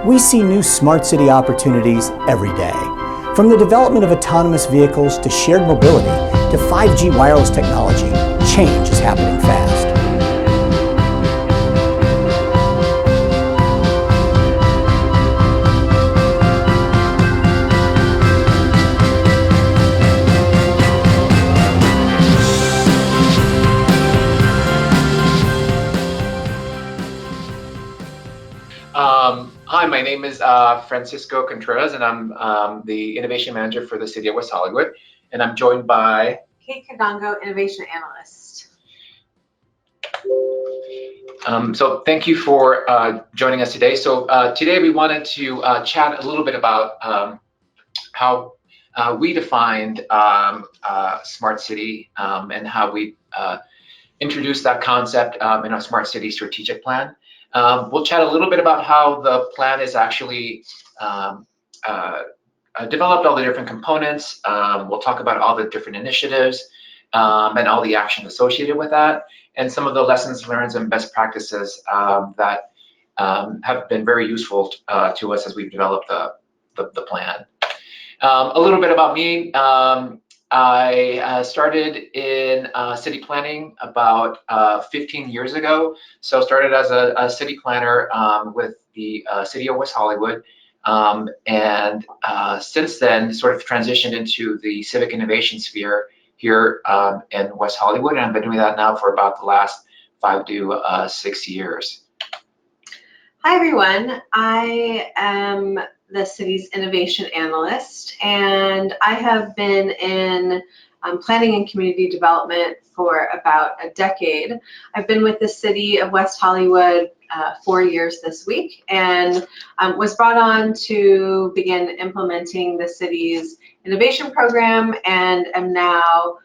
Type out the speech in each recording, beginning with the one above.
We see new smart city opportunities every day. From the development of autonomous vehicles to shared mobility to 5G wireless technology, change is happening fast. Hi, my name is Francisco Contreras, and I'm the Innovation Manager for the City of West Hollywood, and I'm joined by Kate Kagongo, Innovation Analyst. So thank you for joining us today. So today we wanted to chat a little bit about how we defined smart city and how we introduced that concept in our smart city strategic plan. We'll chat a little bit about how the plan is actually developed, all the different components. We'll talk about all the different initiatives and all the action associated with that, and some of the lessons learned and best practices that have been very useful to us as we've developed the plan. A little bit about me. I started in city planning about 15 years ago. So started as a city planner with the City of West Hollywood. And since then, sort of transitioned into the civic innovation sphere here in West Hollywood. And I've been doing that now for about the last 5 to 6 years. Hi, everyone. I am the city's innovation analyst, and I have been in planning and community development for about a decade. I've been with the City of West Hollywood 4 years this week, and was brought on to begin implementing the city's innovation program, and am now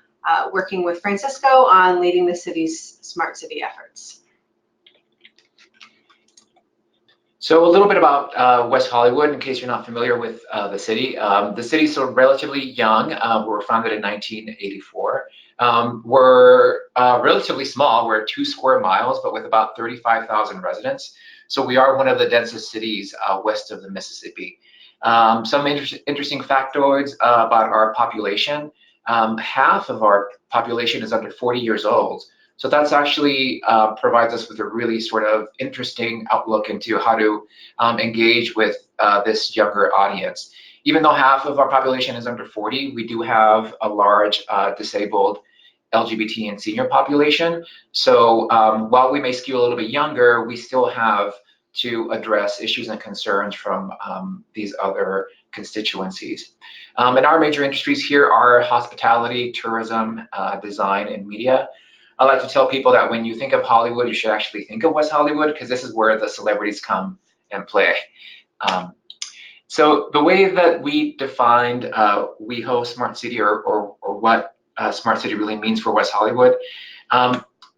working with Francisco on leading the city's smart city efforts. So a little bit about West Hollywood, in case you're not familiar with the city. The city's sort of relatively young. We were founded in 1984. We're relatively small. We're 2 square miles, but with about 35,000 residents. So we are one of the densest cities west of the Mississippi. Some interesting factoids about our population. Half of our population is under 40 years old. So that's actually provides us with a really sort of interesting outlook into how to engage with this younger audience. Even though half of our population is under 40, we do have a large disabled LGBT and senior population. So while we may skew a little bit younger, we still have to address issues and concerns from these other constituencies. And our major industries here are hospitality, tourism, design, and media. I like to tell people that when you think of Hollywood, you should actually think of West Hollywood, because this is where the celebrities come and play. So the way that we defined WeHo Smart City, or what Smart City really means for West Hollywood,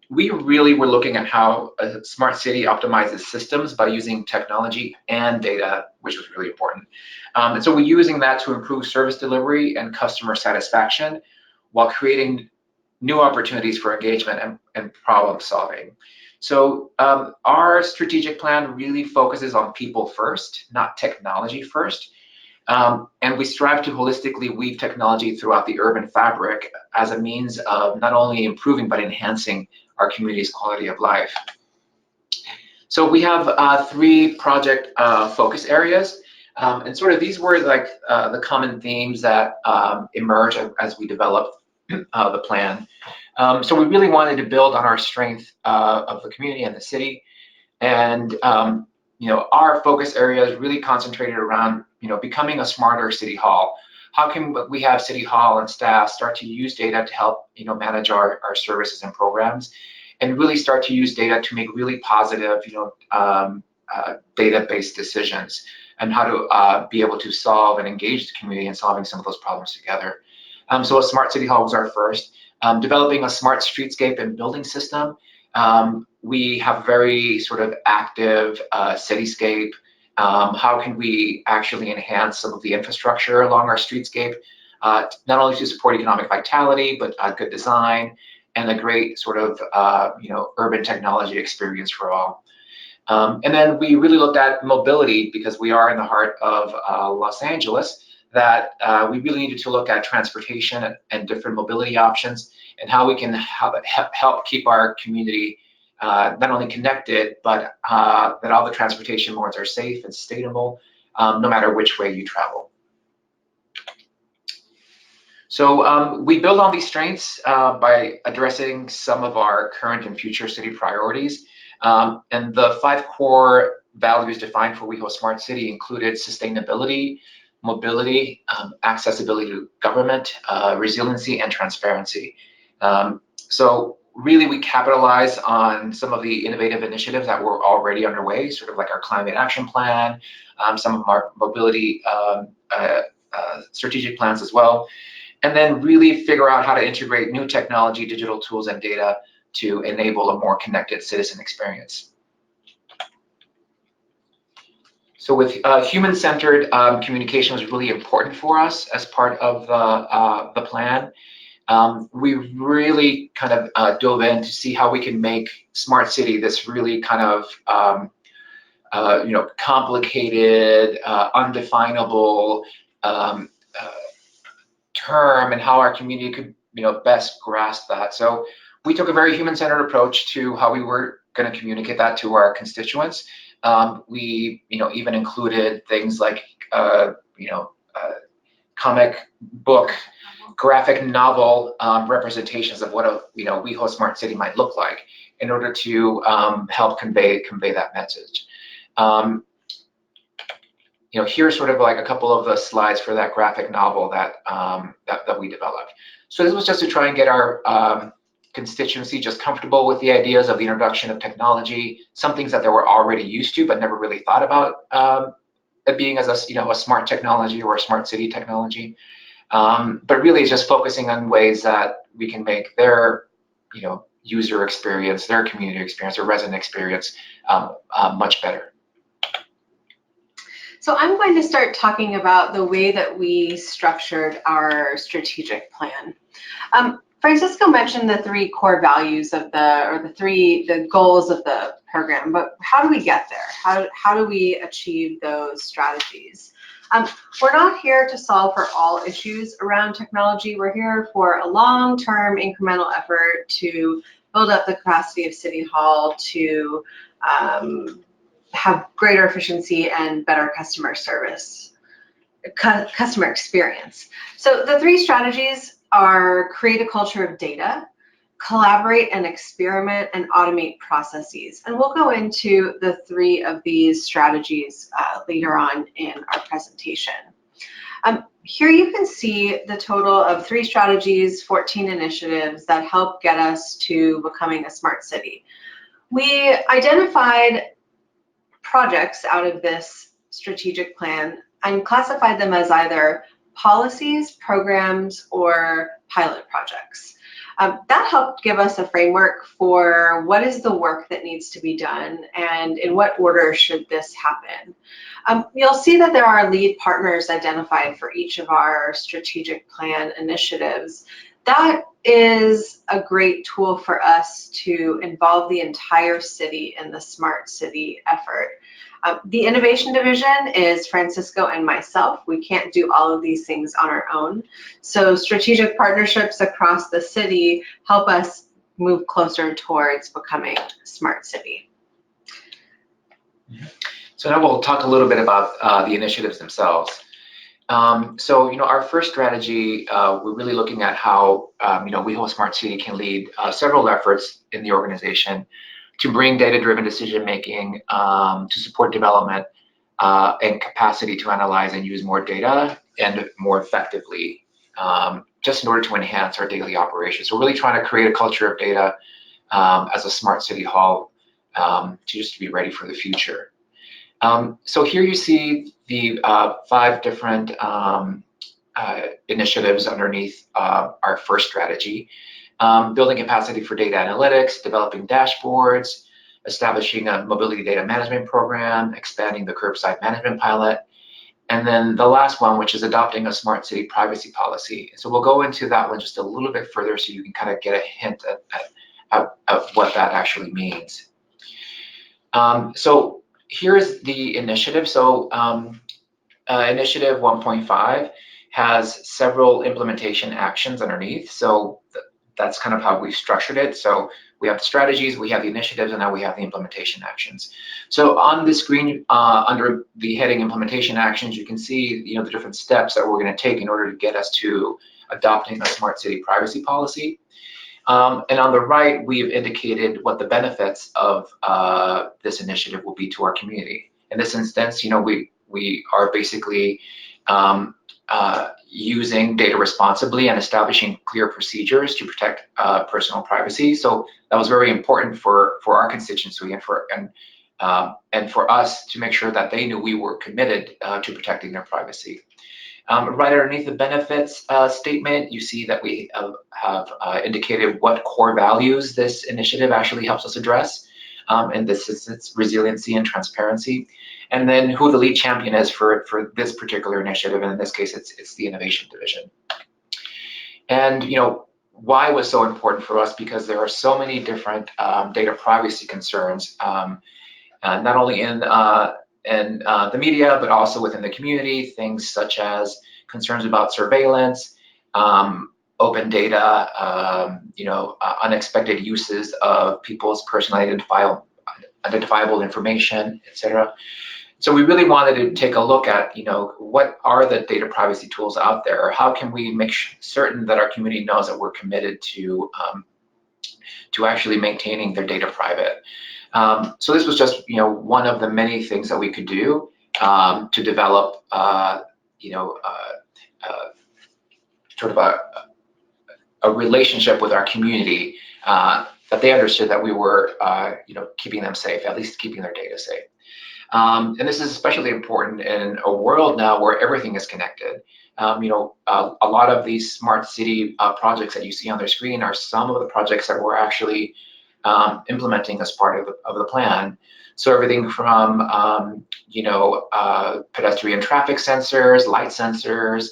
we really were looking at how a smart city optimizes systems by using technology and data, which was really important. And so we're using that to improve service delivery and customer satisfaction while creating new opportunities for engagement and problem solving. So our strategic plan really focuses on people first, not technology first. And we strive to holistically weave technology throughout the urban fabric as a means of not only improving, but enhancing our community's quality of life. So we have 3 project focus areas. And sort of these were like the common themes that emerge as we developed the plan. So we really wanted to build on our strength of the community and the city, and our focus areas really concentrated around becoming a smarter city hall. How can we have city hall and staff start to use data to help manage our services and programs, and really start to use data to make really positive data-based decisions, and how to be able to solve and engage the community in solving some of those problems together. So a smart city hall was our first. Developing a smart streetscape and building system. We have very sort of active cityscape. How can we actually enhance some of the infrastructure along our streetscape, not only to support economic vitality, but good design and a great sort of urban technology experience for all. And then we really looked at mobility because we are in the heart of Los Angeles, that we really needed to look at transportation and different mobility options and how we can help keep our community not only connected, but that all the transportation modes are safe and sustainable, no matter which way you travel. So we build on these strengths by addressing some of our current and future city priorities. And the 5 core values defined for WeHo Smart City included sustainability, mobility, accessibility to government, resiliency, and transparency. So really, we capitalize on some of the innovative initiatives that were already underway, sort of like our climate action plan, some of our mobility strategic plans as well, and then really figure out how to integrate new technology, digital tools, and data to enable a more connected citizen experience. So with human-centered communication was really important for us as part of the plan. We really kind of dove in to see how we can make Smart City this really kind of complicated, undefinable term, and how our community could best grasp that. So we took a very human-centered approach to how we were going to communicate that to our constituents. We even included things like comic book, graphic novel representations of what a WeHo Smart City might look like in order to help convey that message. Here's sort of like a couple of the slides for that graphic novel that we developed. So this was just to try and get our constituency just comfortable with the ideas of the introduction of technology, some things that they were already used to but never really thought about it being as a smart technology or a smart city technology. But really, it's just focusing on ways that we can make their user experience, their community experience, their resident experience much better. So I'm going to start talking about the way that we structured our strategic plan. Francisco mentioned the 3 core values of the goals of the program, but how do we get there? How do we achieve those strategies? We're not here to solve for all issues around technology. We're here for a long-term incremental effort to build up the capacity of City Hall to have greater efficiency and better customer service, customer experience. So the 3 strategies are create a culture of data, collaborate and experiment, and automate processes. And we'll go into the 3 of these strategies later on in our presentation. Here you can see the total of 3 strategies, 14 initiatives that help get us to becoming a smart city. We identified projects out of this strategic plan and classified them as either policies, programs, or pilot projects. That helped give us a framework for what is the work that needs to be done and in what order should this happen. You'll see that there are lead partners identified for each of our strategic plan initiatives. That is a great tool for us to involve the entire city in the smart city effort. The innovation division is Francisco and myself. We can't do all of these things on our own. So strategic partnerships across the city help us move closer towards becoming a smart city. So now we'll talk a little bit about the initiatives themselves. So our first strategy, we're really looking at how WeHo Smart City can lead several efforts in the organization to bring data-driven decision-making to support development and capacity to analyze and use more data and more effectively, just in order to enhance our daily operations. So we're really trying to create a culture of data as a smart city hall to be ready for the future. So here you see the 5 different initiatives underneath our first strategy. Building capacity for data analytics, developing dashboards, establishing a mobility data management program, expanding the curbside management pilot, and then the last one, which is adopting a smart city privacy policy. So we'll go into that one just a little bit further so you can kind of get a hint at what that actually means. So here's the initiative. So initiative 1.5 has several implementation actions underneath. So that's kind of how we've structured it. So we have the strategies, we have the initiatives, and now we have the implementation actions. So on the screen, under the heading implementation actions, you can see the different steps that we're going to take in order to get us to adopting a smart city privacy policy. And on the right, we've indicated what the benefits of this initiative will be to our community. In this instance, we are basically using data responsibly and establishing clear procedures to protect personal privacy. So that was very important for our constituency and for us to make sure that they knew we were committed to protecting their privacy. Right underneath the benefits statement, you see that we have indicated what core values this initiative actually helps us address. And this is its resiliency and transparency. And then who the lead champion is for this particular initiative, and in this case, it's the innovation division. And why it was so important for us, because there are so many different data privacy concerns, not only in the media, but also within the community, things such as concerns about surveillance, open data, unexpected uses of people's personally identifiable information, etc. So we really wanted to take a look at, what are the data privacy tools out there? How can we make certain that our community knows that we're committed to actually maintaining their data private? So this was just, one of the many things that we could do to develop, sort of a relationship with our community that they understood that we were, keeping them safe, at least keeping their data safe. And this is especially important in a world now where everything is connected. A lot of these smart city projects that you see on their screen are some of the projects that we're actually implementing as part of the plan. So everything from pedestrian traffic sensors, light sensors,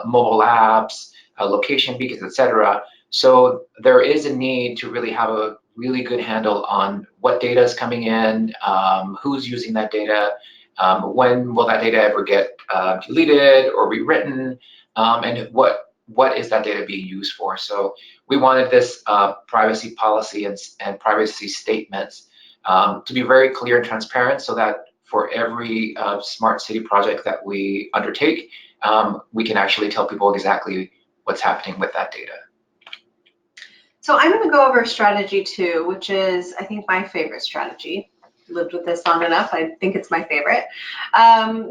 mobile apps, location beacons, etc. So there is a need to really have a really good handle on what data is coming in, who's using that data, when will that data ever get deleted or rewritten, and what is that data being used for. So we wanted this privacy policy and privacy statements to be very clear and transparent, so that for every smart city project that we undertake, we can actually tell people exactly what's happening with that data. So I'm going to go over strategy 2, which is, I think, my favorite strategy. Lived with this long enough, I think it's my favorite.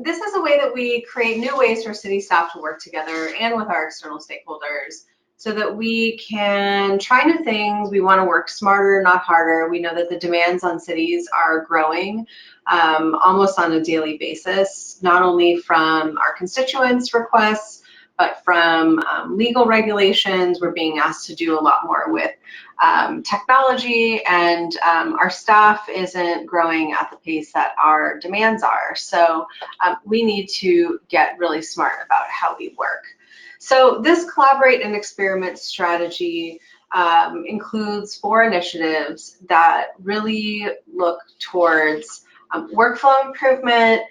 This is a way that we create new ways for city staff to work together and with our external stakeholders, so that we can try new things. We want to work smarter, not harder. We know that the demands on cities are growing almost on a daily basis, not only from our constituents' requests, but from legal regulations. We're being asked to do a lot more with technology, and our staff isn't growing at the pace that our demands are. So we need to get really smart about how we work. So this collaborate and experiment strategy includes 4 initiatives that really look towards workflow improvement,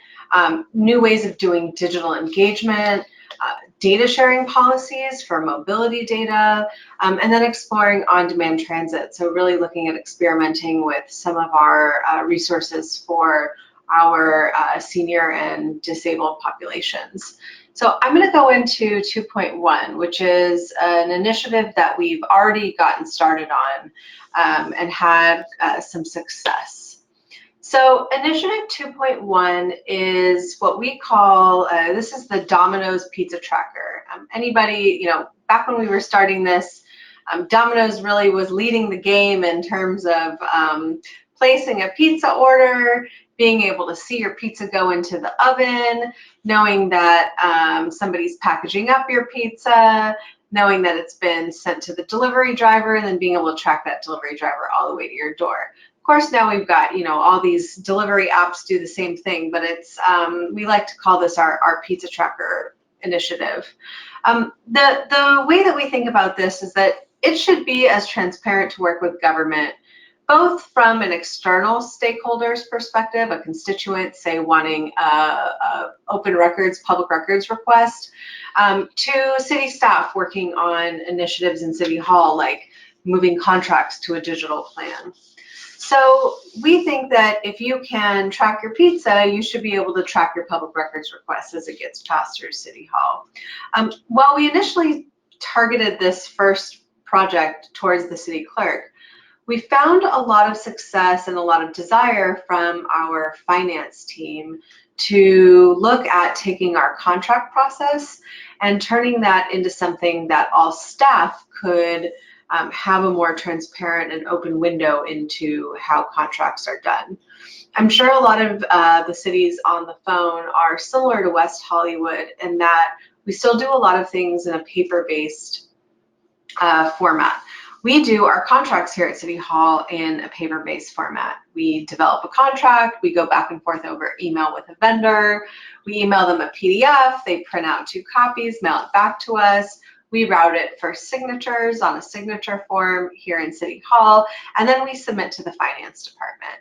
new ways of doing digital engagement, data sharing policies for mobility data, and then exploring on-demand transit. So really looking at experimenting with some of our resources for our senior and disabled populations. So I'm going to go into 2.1, which is an initiative that we've already gotten started on and had some success. So initiative 2.1 is what we call, this is the Domino's Pizza Tracker. Anybody, back when we were starting this, Domino's really was leading the game in terms of placing a pizza order, being able to see your pizza go into the oven, knowing that somebody's packaging up your pizza, knowing that it's been sent to the delivery driver, and then being able to track that delivery driver all the way to your door. Of course, now we've got, all these delivery apps do the same thing, but it's, we like to call this our Pizza Tracker initiative. The way that we think about this is that it should be as transparent to work with government both from an external stakeholders perspective, a constituent, say, wanting a open records, public records request, to city staff working on initiatives in City Hall, like moving contracts to a digital plan. So we think that if you can track your pizza, you should be able to track your public records request as it gets passed through City Hall. While we initially targeted this first project towards the city clerk, we found a lot of success and a lot of desire from our finance team to look at taking our contract process and turning that into something that all staff could have a more transparent and open window into how contracts are done. I'm sure a lot of the cities on the phone are similar to West Hollywood in that we still do a lot of things in a paper-based format. We do our contracts here at City Hall in a paper-based format. We develop a contract, we go back and forth over email with a vendor, we email them a PDF, they print out 2 copies, mail it back to us, we route it for signatures on a signature form here in City Hall, and then we submit to the finance department.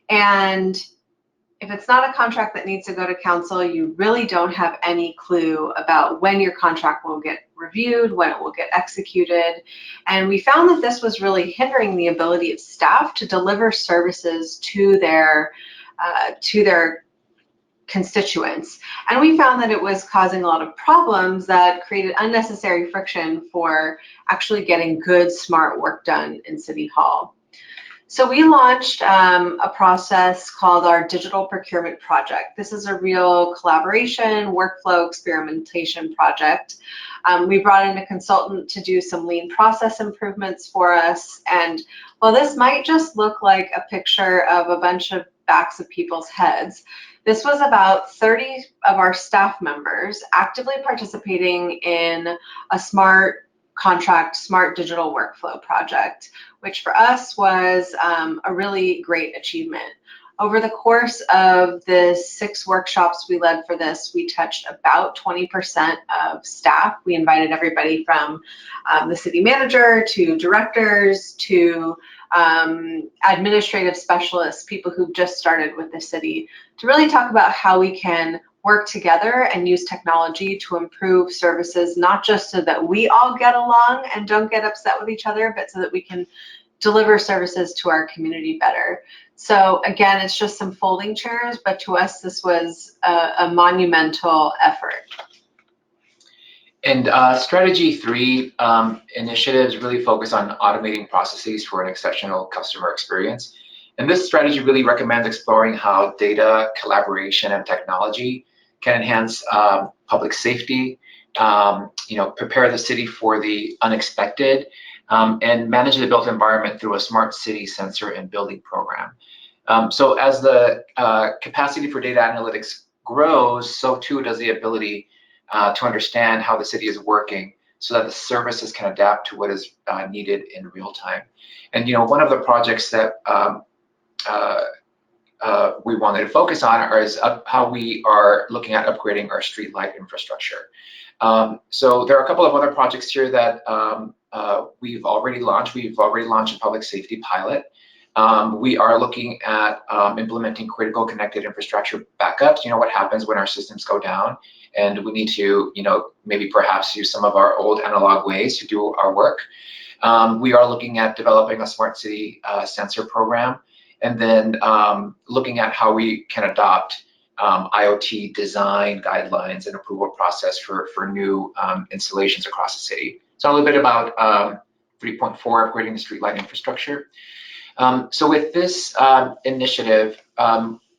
And if it's not a contract that needs to go to council, you really don't have any clue about when your contract will get reviewed, when it will get executed. And we found that this was really hindering the ability of staff to deliver services to their constituents. And we found that it was causing a lot of problems that created unnecessary friction for actually getting good, smart work done in City Hall. So we launched a process called our Digital Procurement Project. This is a real collaboration, workflow experimentation project. We brought in a consultant to do some lean process improvements for us. And while this might just look like a picture of a bunch of backs of people's heads, this was about 30 of our staff members actively participating in a smart contract, smart digital workflow project, which for us was a really great achievement. Over the course of the 6 workshops we led for this, we touched about 20% of staff. We invited everybody from the city manager to directors to administrative specialists, people who've just started with the city, to really talk about how we can work together and use technology to improve services, not just so that we all get along and don't get upset with each other, but so that we can deliver services to our community better. So again, it's just some folding chairs, but to us, this was a monumental effort. And strategy 3 initiatives really focus on automating processes for an exceptional customer experience. And this strategy really recommends exploring how data, collaboration, and technology can enhance public safety, prepare the city for the unexpected, and manage the built environment through a smart city sensor and building program. So as the capacity for data analytics grows, so too does the ability to understand how the city is working so that the services can adapt to what is needed in real time. And one of the projects that we wanted to focus on is how we are looking at upgrading our streetlight infrastructure. So there are a couple of other projects here that we've already launched. We've already launched a public safety pilot. We are looking at implementing critical connected infrastructure backups. What happens when our systems go down and we need to, maybe perhaps use some of our old analog ways to do our work. We are looking at developing a smart city sensor program, and then looking at how we can adopt IoT design guidelines and approval process for new installations across the city. So a little bit about 3.4, upgrading the streetlight infrastructure. So with this initiative,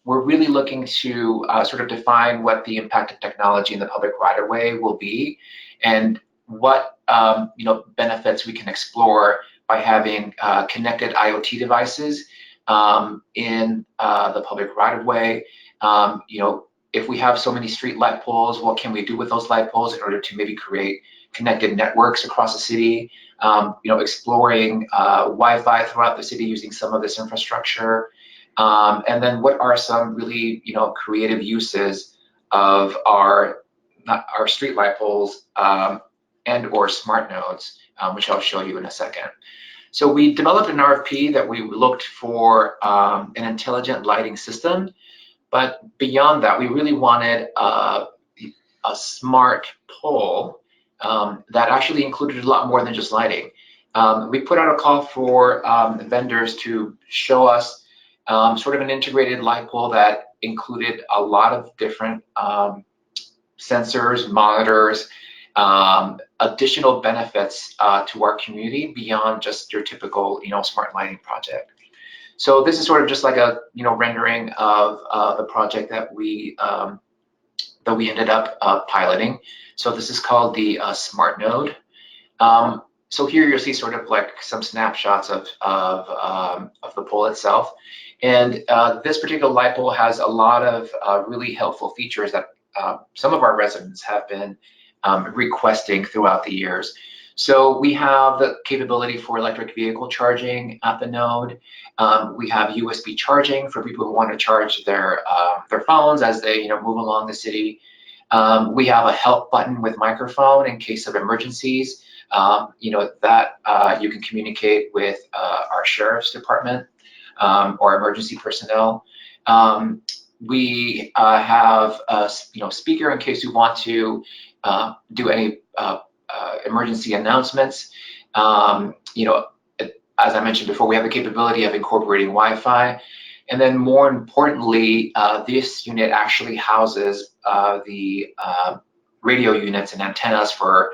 we're really looking to sort of define what the impact of technology in the public right-of-way will be, and what benefits we can explore by having connected IoT devices in the public right-of-way. If we have so many street light poles, what can we do with those light poles in order to maybe create connected networks across the city? Exploring Wi-Fi throughout the city using some of this infrastructure. And then what are some really creative uses of our street light poles and or smart nodes, which I'll show you in a second. So we developed an RFP that we looked for an intelligent lighting system, but beyond that, we really wanted a smart pole that actually included a lot more than just lighting. We put out a call for vendors to show us sort of an integrated light pole that included a lot of different sensors, monitors, additional benefits to our community beyond just your typical, smart lighting project. So this is sort of just like a, rendering of the project that we ended up piloting. So this is called the Smart Node. So here you'll see sort of like some snapshots of the pole itself. And this particular light pole has a lot of really helpful features that some of our residents have been requesting throughout the years. So we have the capability for electric vehicle charging at the node. We have USB charging for people who want to charge their phones as they move along the city. We have a help button with microphone in case of emergencies. That you can communicate with our sheriff's department or emergency personnel. We have a speaker in case we want to do any emergency announcements. As I mentioned before, we have the capability of incorporating Wi-Fi. And then more importantly, this unit actually houses the radio units and antennas for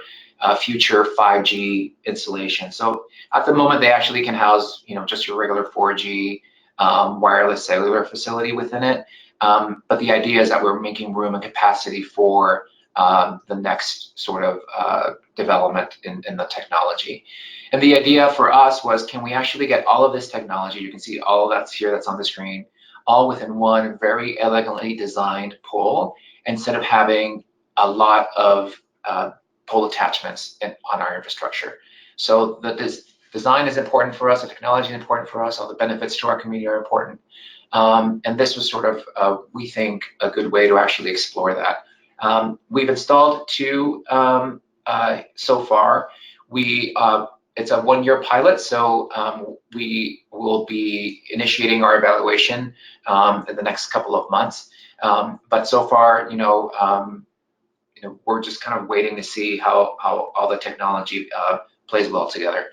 future 5G installation. So at the moment, they actually can house, just your regular 4G wireless cellular facility within it. But the idea is that we're making room and capacity for the next sort of development in the technology. And the idea for us was, can we actually get all of this technology, you can see all of that's here, that's on the screen, all within one very elegantly designed pole, instead of having a lot of pole attachments on our infrastructure. So this design is important for us, the technology is important for us, all the benefits to our community are important. And this was sort of, we think, a good way to actually explore that. We've installed 2 so far. It's a 1-year pilot, so we will be initiating our evaluation in the next couple of months. But so far, we're just kind of waiting to see how all the technology plays well together.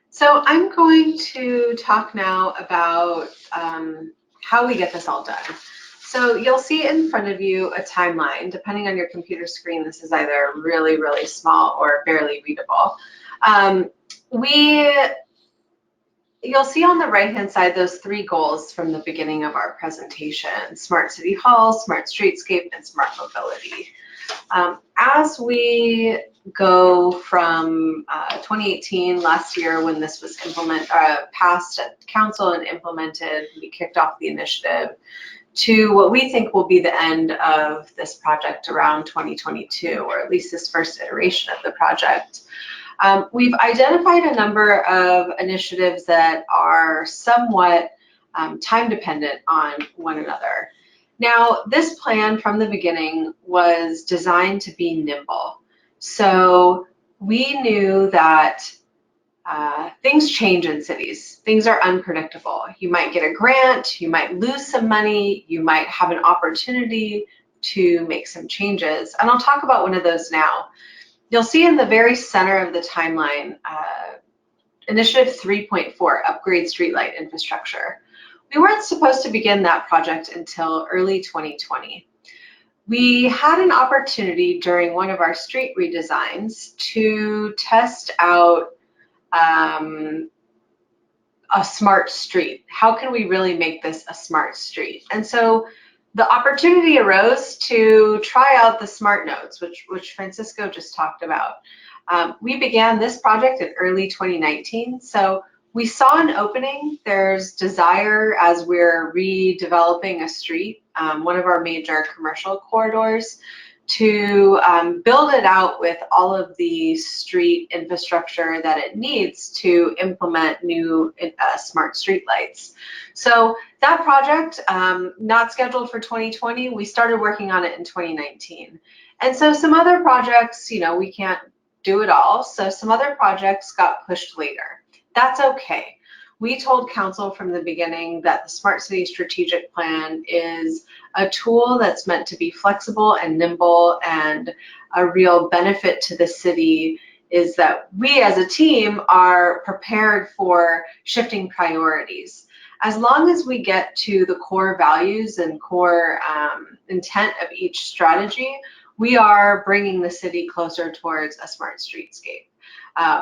So I'm going to talk now about how we get this all done. So you'll see in front of you a timeline. Depending on your computer screen, this is either really, really small or barely readable. You'll see on the right-hand side those 3 goals from the beginning of our presentation: Smart City Hall, Smart Streetscape, and Smart Mobility. As we go from 2018, last year when this was passed at council and implemented, we kicked off the initiative, to what we think will be the end of this project around 2022, or at least this first iteration of the project. We've identified a number of initiatives that are somewhat time dependent on one another. Now, this plan from the beginning was designed to be nimble. So we knew that things change in cities. Things are unpredictable. You might get a grant, you might lose some money, you might have an opportunity to make some changes. And I'll talk about one of those now. You'll see in the very center of the timeline, Initiative 3.4, Upgrade Streetlight Infrastructure. We weren't supposed to begin that project until early 2020. We had an opportunity during one of our street redesigns to test out a smart street. How can we really make this a smart street? And so the opportunity arose to try out the smart nodes, which Francisco just talked about. We began this project in early 2019. So we saw an opening. There's desire as we're redeveloping a street, one of our major commercial corridors, to build it out with all of the street infrastructure that it needs to implement new smart street lights. So that project, not scheduled for 2020, we started working on it in 2019. And so some other projects, we can't do it all, so some other projects got pushed later. That's okay. We told council from the beginning that the Smart City Strategic Plan is a tool that's meant to be flexible and nimble, and a real benefit to the city is that we as a team are prepared for shifting priorities. As long as we get to the core values and core intent of each strategy, we are bringing the city closer towards a smart streetscape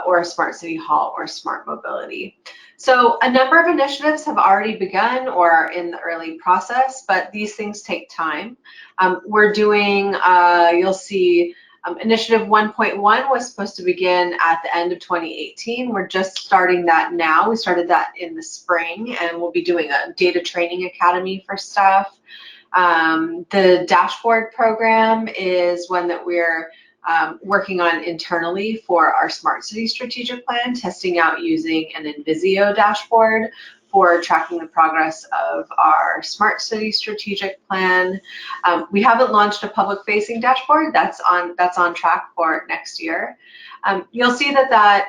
or a smart city hall or smart mobility. So a number of initiatives have already begun or are in the early process, but these things take time. We're doing, you'll see, Initiative 1.1 was supposed to begin at the end of 2018. We're just starting that now. We started that in the spring, and we'll be doing a data training academy for staff. The dashboard program is one that we're working on internally for our Smart City Strategic Plan, testing out using an Invisio dashboard for tracking the progress of our Smart City Strategic Plan. We haven't launched a public-facing dashboard. That's on track for next year. You'll see that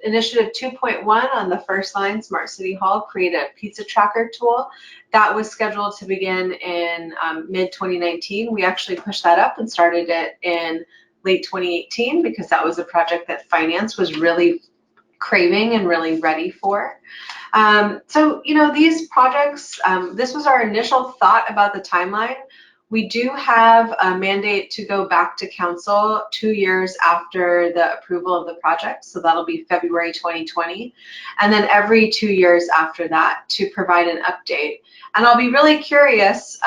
Initiative 2.1 on the first line, Smart City Hall, create a pizza tracker tool. That was scheduled to begin in mid-2019. We actually pushed that up and started it in late 2018 because that was a project that finance was really craving and really ready for. So, these projects, this was our initial thought about the timeline. We do have a mandate to go back to council 2 years after the approval of the project. So that'll be February 2020. And then every 2 years after that to provide an update. And I'll be really curious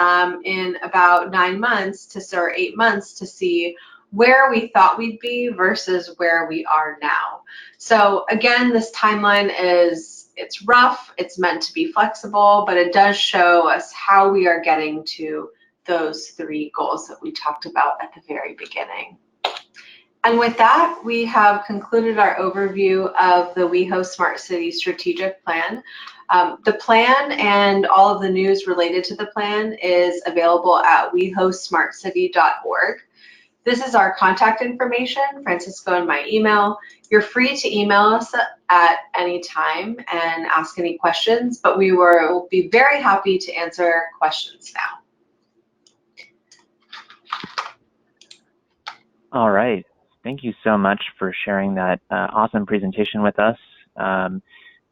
in about 9 months or 8 months to see where we thought we'd be versus where we are now. So again, this timeline it's rough, it's meant to be flexible, but it does show us how we are getting to those 3 goals that we talked about at the very beginning. And with that, we have concluded our overview of the WeHo Smart City Strategic Plan. The plan and all of the news related to the plan is available at wehosmartcity.org. This is our contact information, Francisco and my email. You're free to email us at any time and ask any questions, but we will be very happy to answer questions now. All right. Thank you so much for sharing that awesome presentation with us.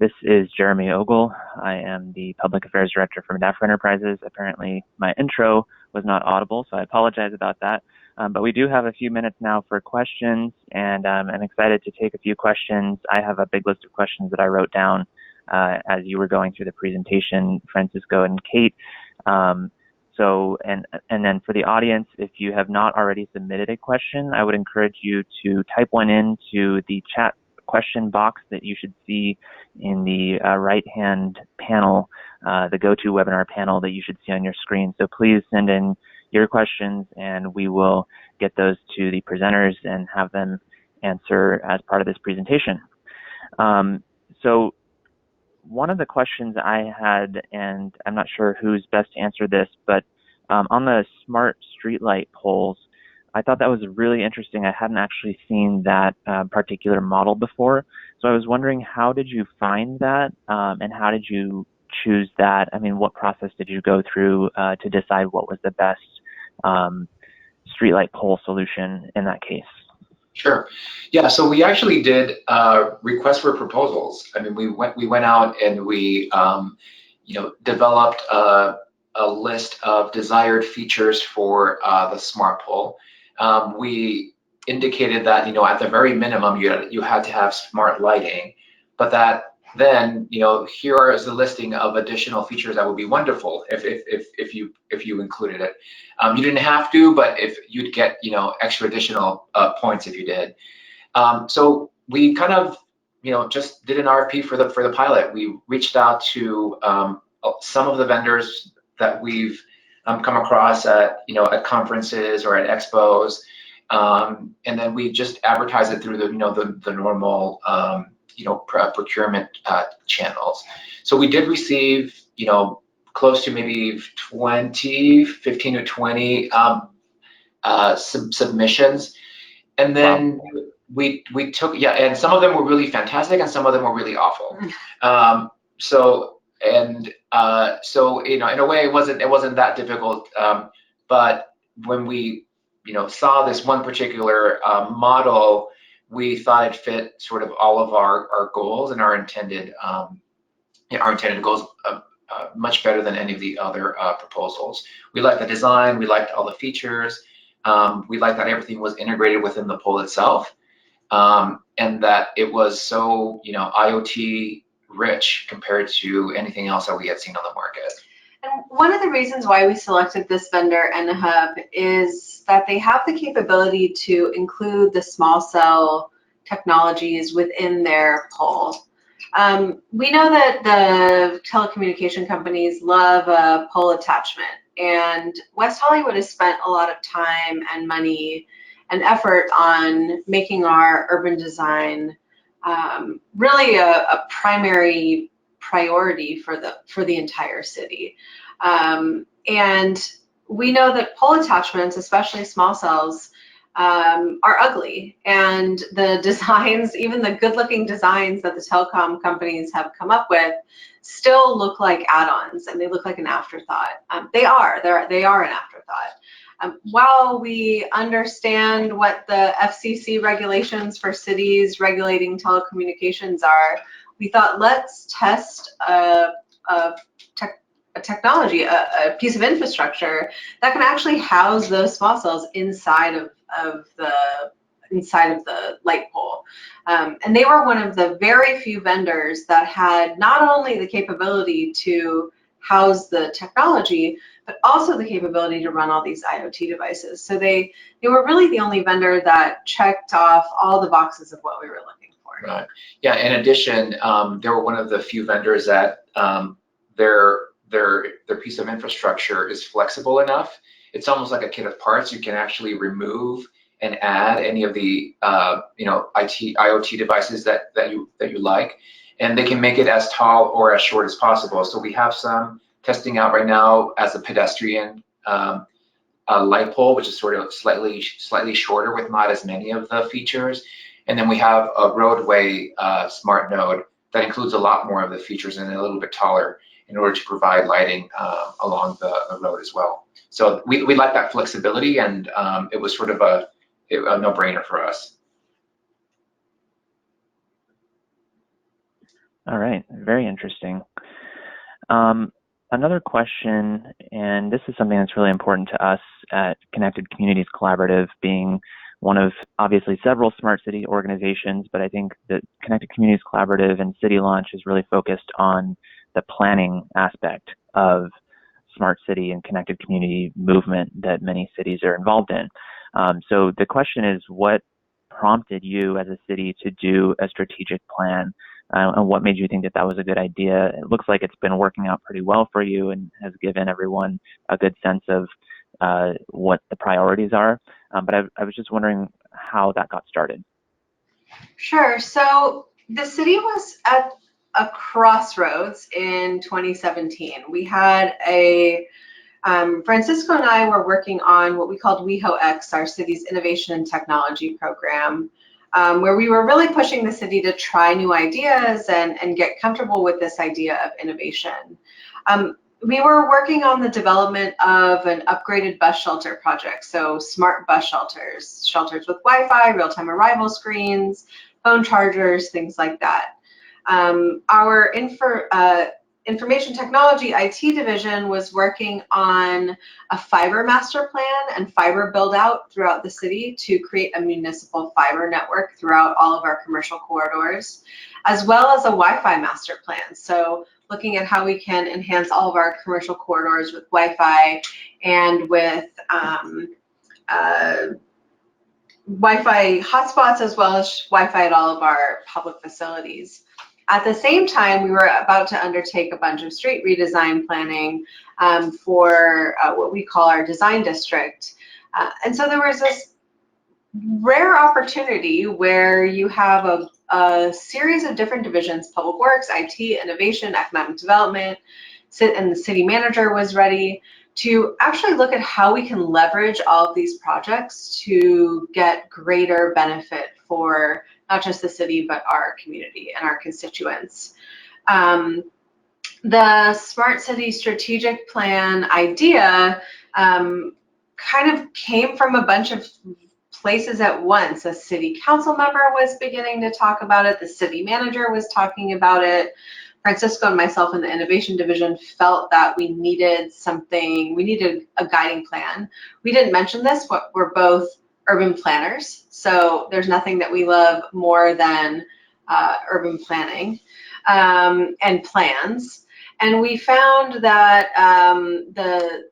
This is Jeremy Ogle. I am the Public Affairs Director for Medafra Enterprises. Apparently, my intro was not audible, so I apologize about that. But we do have a few minutes now for questions, and I'm excited to take a few questions. I have a big list of questions that I wrote down as you were going through the presentation, Francisco and Kate. And then for the audience, if you have not already submitted a question, I would encourage you to type one into the chat question box that you should see in the right-hand panel, the GoToWebinar panel that you should see on your screen. So please send in your questions, and we will get those to the presenters and have them answer as part of this presentation. So one of the questions I had, and I'm not sure who's best to answer this, but on the smart streetlight poles, I thought that was really interesting. I hadn't actually seen that particular model before. So I was wondering, how did you find that, and how did you choose that? I mean, what process did you go through to decide what was the best streetlight pole solution in that case? Sure. Yeah. So we actually did requests for proposals. I mean, we went out and we developed a list of desired features for the smart pole. We indicated that at the very minimum you had to have smart lighting, but that then here is the listing of additional features that would be wonderful if you included it. You didn't have to, but if you'd get extra additional points if you did. So we kind of just did an RFP for the pilot. We reached out to some of the vendors that we've come across at conferences or at expos, and then we just advertised it through the normal procurement channels. So we did receive close to maybe 15 to 20 submissions, and then we took, yeah, and some of them were really fantastic and some of them were really awful. So you know, in a way it wasn't that difficult, but when we, you know, saw this one particular model, we thought it fit sort of all of our goals and our intended goals much better than any of the other proposals. We liked the design, we liked all the features, we liked that everything was integrated within the pole itself, and that it was so, you know, IoT rich compared to anything else that we had seen on the market. And one of the reasons why we selected this vendor, Enhub, is that they have the capability to include the small cell technologies within their pole. We know that the telecommunication companies love a pole attachment, and West Hollywood has spent a lot of time and money and effort on making our urban design really a primary priority for the entire city. And we know that pole attachments, especially small cells, are ugly, and the designs, even the good-looking designs that the telecom companies have come up with, still look like add-ons, and they look like an afterthought. They are an afterthought. While we understand what the FCC regulations for cities regulating telecommunications are, we thought, let's test a technology, a piece of infrastructure that can actually house those small cells inside of the light pole. And they were one of the very few vendors that had not only the capability to house the technology, but also the capability to run all these IoT devices. So they were really the only vendor that checked off all the boxes of what we were looking for. Right. Yeah. In addition, they were one of the few vendors that their piece of infrastructure is flexible enough. It's almost like a kit of parts. You can actually remove and add any of the you know, IoT devices that you like, and they can make it as tall or as short as possible. So we have some testing out right now as a pedestrian light pole, which is sort of slightly shorter with not as many of the features. And then we have a roadway smart node that includes a lot more of the features and a little bit taller in order to provide lighting along the road as well. So we like that flexibility, and it was sort of a no-brainer for us. All right, very interesting. Another question, and this is something that's really important to us at Connected Communities Collaborative, being one of obviously several smart city organizations, but I think that Connected Communities Collaborative and City Launch is really focused on the planning aspect of smart city and connected community movement that many cities are involved in. So the question is, what prompted you as a city to do a strategic plan? And what made you think that that was a good idea? It looks like it's been working out pretty well for you and has given everyone a good sense of what the priorities are. But I was just wondering how that got started. Sure. So the city was at a crossroads in 2017. We had Francisco and I were working on what we called WeHoX, our city's innovation and technology program, where we were really pushing the city to try new ideas and get comfortable with this idea of innovation. We were working on the development of an upgraded bus shelter project, so smart bus shelters with Wi-Fi, real-time arrival screens, phone chargers, things like that. Our information technology IT division was working on a fiber master plan and fiber build out throughout the city to create a municipal fiber network throughout all of our commercial corridors, as well as a Wi-Fi master plan. So looking at how we can enhance all of our commercial corridors with Wi-Fi and with Wi-Fi hotspots, as well as Wi-Fi at all of our public facilities. At the same time, we were about to undertake a bunch of street redesign planning for what we call our design district. And so there was this rare opportunity where you have a series of different divisions: public works, IT, innovation, economic development, and the city manager was ready to actually look at how we can leverage all of these projects to get greater benefit for not just the city, but our community and our constituents. The Smart City Strategic Plan idea kind of came from a bunch of places at once. A city council member was beginning to talk about it. The city manager was talking about it. Francisco and myself in the innovation division felt that we needed something, we needed a guiding plan. We didn't mention this, but we're both urban planners, so there's nothing that we love more than urban planning and plans. And we found that the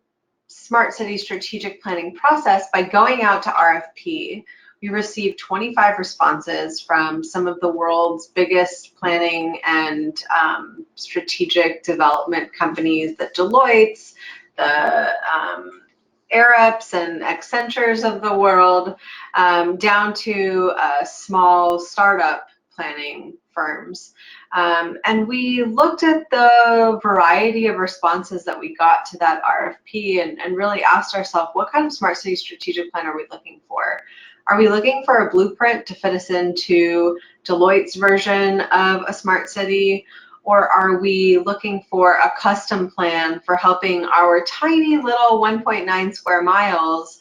Smart City strategic planning process, by going out to RFP, we received 25 responses from some of the world's biggest planning and strategic development companies, the Deloitte's, the Arups and Accentures of the world, down to small startup planning firms. And we looked at the variety of responses that we got to that RFP and really asked ourselves, what kind of Smart City strategic plan are we looking for? Are we looking for a blueprint to fit us into Deloitte's version of a smart city? Or are we looking for a custom plan for helping our tiny little 1.9 square miles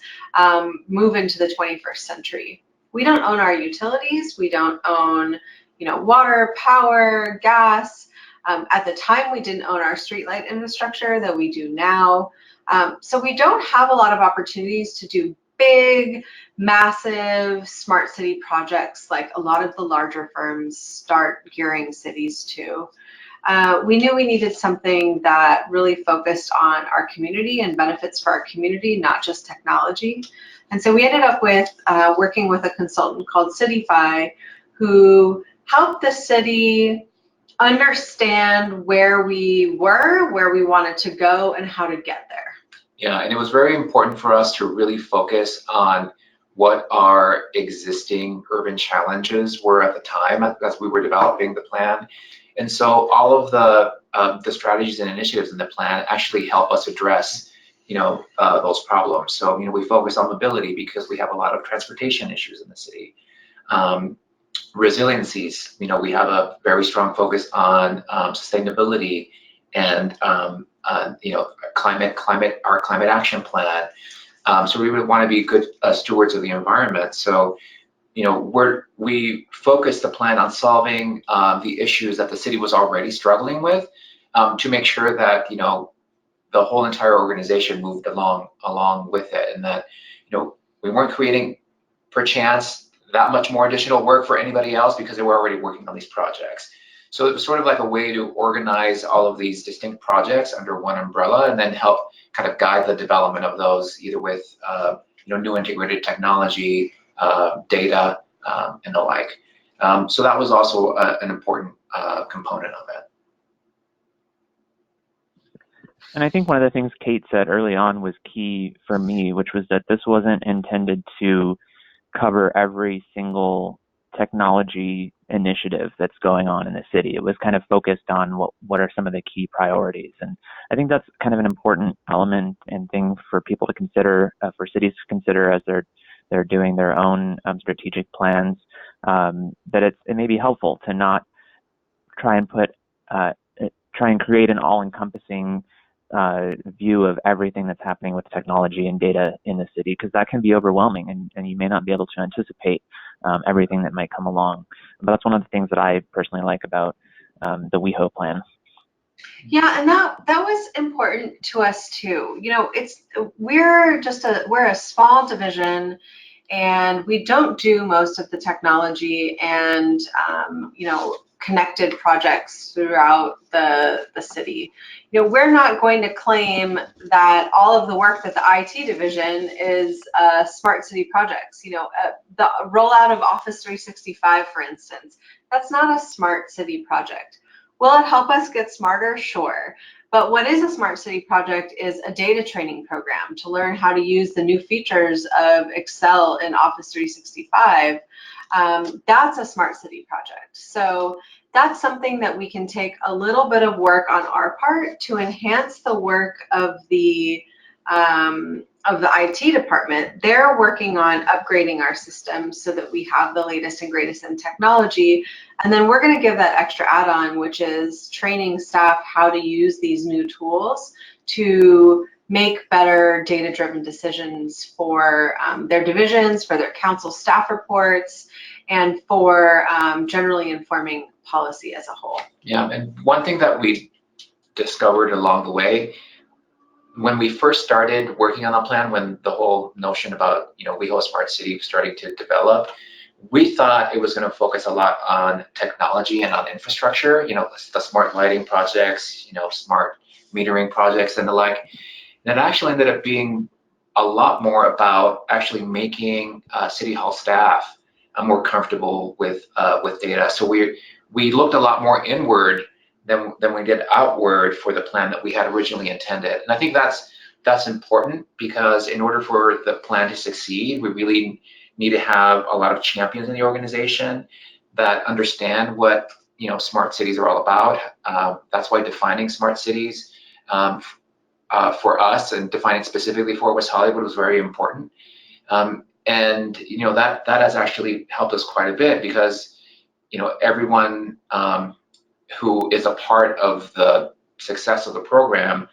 move into the 21st century? We don't own our utilities. We don't own, water, power, gas. At the time, we didn't own our streetlight infrastructure that we do now. So we don't have a lot of opportunities to do big, massive smart city projects like a lot of the larger firms start gearing cities to. We knew we needed something that really focused on our community and benefits for our community, not just technology. And so we ended up with working with a consultant called Cityfy, who helped the city understand where we were, where we wanted to go, and how to get there. Yeah, and it was very important for us to really focus on what our existing urban challenges were at the time as we were developing the plan. And so all of the strategies and initiatives in the plan actually help us address, those problems. So, we focus on mobility because we have a lot of transportation issues in the city. Resiliencies, we have a very strong focus on sustainability and our climate action plan. So we would want to be good stewards of the environment. So, we focused the plan on solving the issues that the city was already struggling with, to make sure that the whole entire organization moved along with it, and that we weren't creating perchance that much more additional work for anybody else because they were already working on these projects. So it was sort of like a way to organize all of these distinct projects under one umbrella and then help kind of guide the development of those, either with new integrated technology, data, and the like. So that was also an important component of it. And I think one of the things Kate said early on was key for me, which was that this wasn't intended to cover every single technology initiative that's going on in the city. It was kind of focused on what are some of the key priorities. And I think that's kind of an important element and thing for people to consider, for cities to consider as they're doing their own strategic plans, that it may be helpful to not try and create an all-encompassing view of everything that's happening with technology and data in the city, because that can be overwhelming and you may not be able to anticipate everything that might come along. But that's one of the things that I personally like about the WeHo plan. Yeah, and that was important to us too. We're a small division, and we don't do most of the technology and connected projects throughout the city. We're not going to claim that all of the work that the IT division is smart city projects. The rollout of Office 365, for instance, that's not a smart city project. Will it help us get smarter? Sure. But what is a smart city project is a data training program to learn how to use the new features of Excel in Office 365. That's a smart city project. So that's something that we can take a little bit of work on our part to enhance the work of the of the IT department, they're working on upgrading our systems so that we have the latest and greatest in technology. And then we're going to give that extra add-on, which is training staff how to use these new tools to make better data-driven decisions for their divisions, for their council staff reports, and for generally informing policy as a whole. Yeah, and one thing that we discovered along the way, when we first started working on the plan, when the whole notion about, WeHo Smart City was starting to develop, we thought it was going to focus a lot on technology and on infrastructure, the smart lighting projects, smart metering projects and the like. And it actually ended up being a lot more about actually making City Hall staff more comfortable with data. So we looked a lot more inward than we did outward for the plan that we had originally intended. And I think that's important, because in order for the plan to succeed, we really need to have a lot of champions in the organization that understand what smart cities are all about. That's why defining smart cities for us, and defining specifically for West Hollywood, was very important. And that has actually helped us quite a bit, because everyone who is a part of the success of the program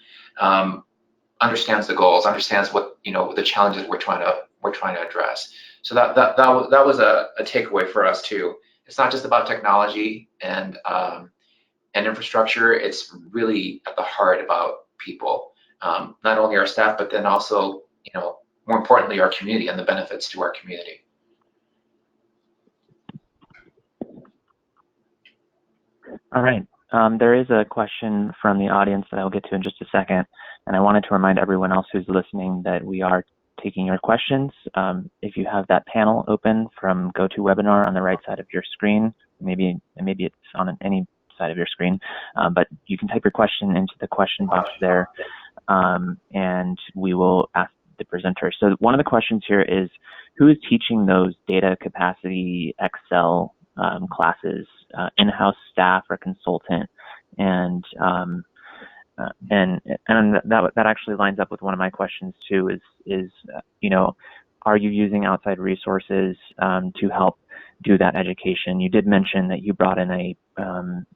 understands the goals, understands what the challenges we're trying to address. So that was a takeaway for us too. It's not just about technology and infrastructure. It's really at the heart about people, not only our staff, but then also more importantly our community and the benefits to our community. All right. There is a question from the audience that I'll get to in just a second, and I wanted to remind everyone else who's listening that we are taking your questions. If you have that panel open from GoToWebinar on the right side of your screen, maybe it's on any side of your screen, but you can type your question into the question box there, and we will ask the presenter. So one of the questions here is, who is teaching those data capacity Excel classes? In-house staff or consultant? And that actually lines up with one of my questions too. Is are you using outside resources to help do that education? You did mention that you brought in a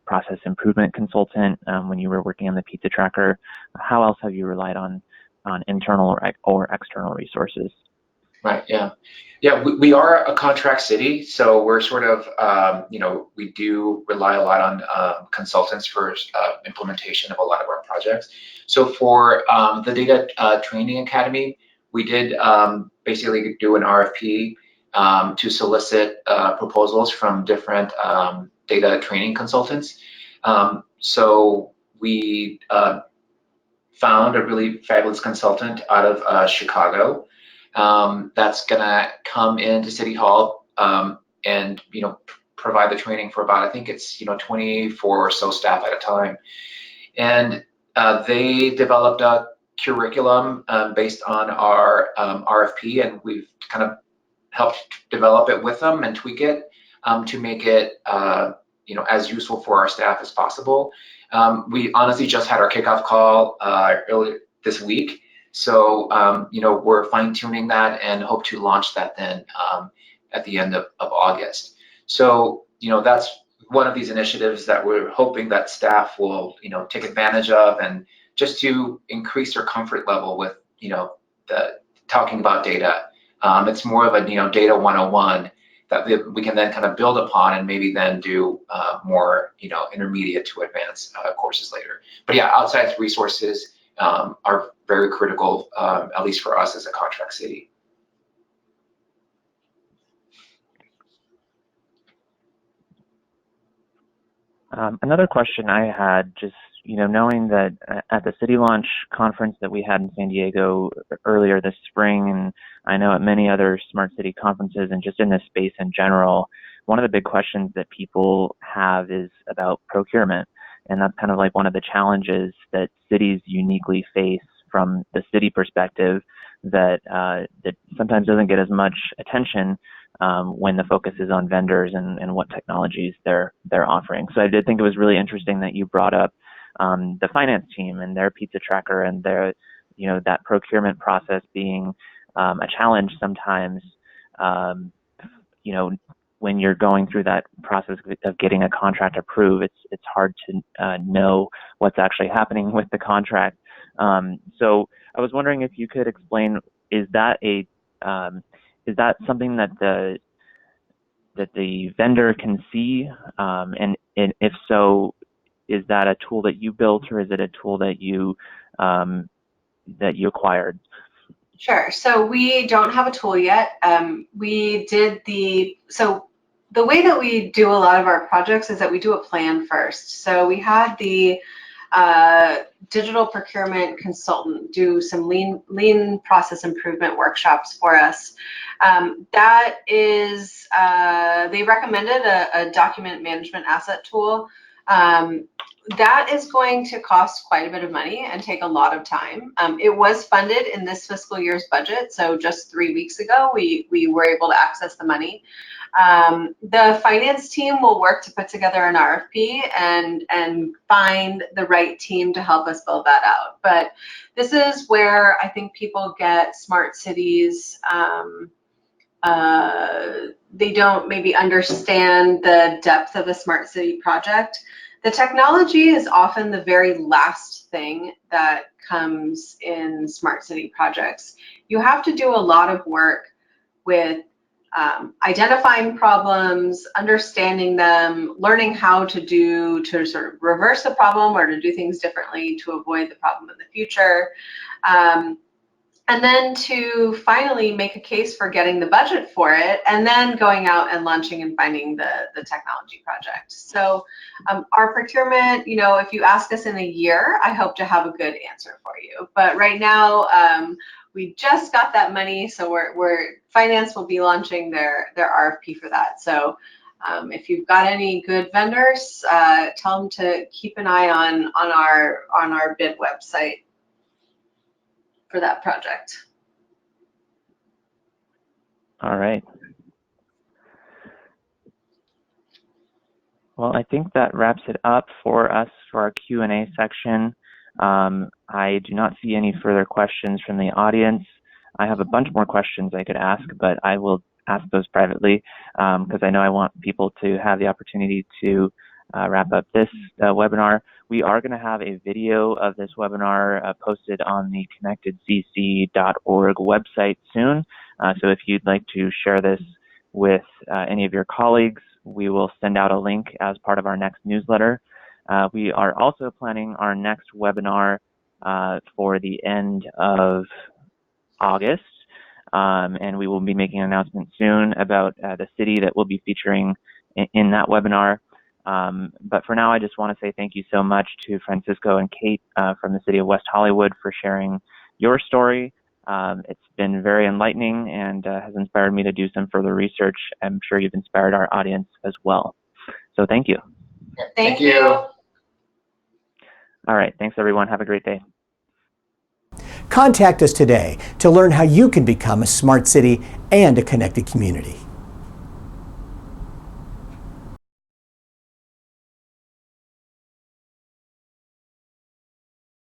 process improvement consultant when you were working on the pizza tracker. How else have you relied on internal or external resources? Right. Yeah. We are a contract city, so we're sort of we do rely a lot on consultants for implementation of a lot of our projects. So for the Data Training Academy, we did basically do an RFP to solicit proposals from different data training consultants. So we found a really fabulous consultant out of Chicago. That's gonna come into City Hall and provide the training for about, I think it's 24 or so staff at a time, and they developed a curriculum based on our RFP, and we've kind of helped develop it with them and tweak it to make it as useful for our staff as possible. We honestly just had our kickoff call earlier this week. So, we're fine-tuning that and hope to launch that then at the end of August. So, that's one of these initiatives that we're hoping that staff will, take advantage of, and just to increase their comfort level with, the talking about data. It's more of a, data 101 that we can then kind of build upon, and maybe then do more, intermediate to advanced courses later. But yeah, outside resources are very critical, at least for us as a contract city. Another question I had, just knowing that at the City Launch conference that we had in San Diego earlier this spring, and I know at many other smart city conferences and just in this space in general, one of the big questions that people have is about procurement. And that's kind of like one of the challenges that cities uniquely face from the city perspective that sometimes doesn't get as much attention when the focus is on vendors and what technologies they're offering. So I did think it was really interesting that you brought up the finance team and their pizza tracker and their that procurement process being a challenge sometimes, when you're going through that process of getting a contract approved, it's hard to know what's actually happening with the contract. So I was wondering if you could explain, is that something that the vendor can see, and if so, is that a tool that you built, or is it a tool that you acquired? Sure. So we don't have a tool yet. So the way that we do a lot of our projects is that we do a plan first. So we had the digital procurement consultant do some lean process improvement workshops for us. That is, they recommended a document management asset tool. That is going to cost quite a bit of money and take a lot of time. It was funded in this fiscal year's budget, so just 3 weeks ago, we were able to access the money. The finance team will work to put together an RFP and find the right team to help us build that out. But this is where I think people get smart cities. They don't maybe understand the depth of a smart city project. The technology is often the very last thing that comes in smart city projects. You have to do a lot of work with identifying problems, understanding them, learning how to sort of reverse the problem or to do things differently to avoid the problem in the future. And then to finally make a case for getting the budget for it, and then going out and launching and finding the technology project. So our procurement, if you ask us in a year, I hope to have a good answer for you. But right now, we just got that money, so finance will be launching their RFP for that. So if you've got any good vendors, tell them to keep an eye on our bid website for that project. All right. Well, I think that wraps it up for us for our Q&A section. I do not see any further questions from the audience. I have a bunch more questions I could ask, but I will ask those privately because I know I want people to have the opportunity to wrap up this webinar. We are going to have a video of this webinar posted on the connectedcc.org website soon. So if you'd like to share this with any of your colleagues, we will send out a link as part of our next newsletter. We are also planning our next webinar for the end of August, and we will be making an announcement soon about the city that we'll be featuring in that webinar. But for now, I just want to say thank you so much to Francisco and Kate from the City of West Hollywood for sharing your story. It's been very enlightening and has inspired me to do some further research. I'm sure you've inspired our audience as well. So thank you. Thank you. All right. Thanks, everyone. Have a great day. Contact us today to learn how you can become a smart city and a connected community.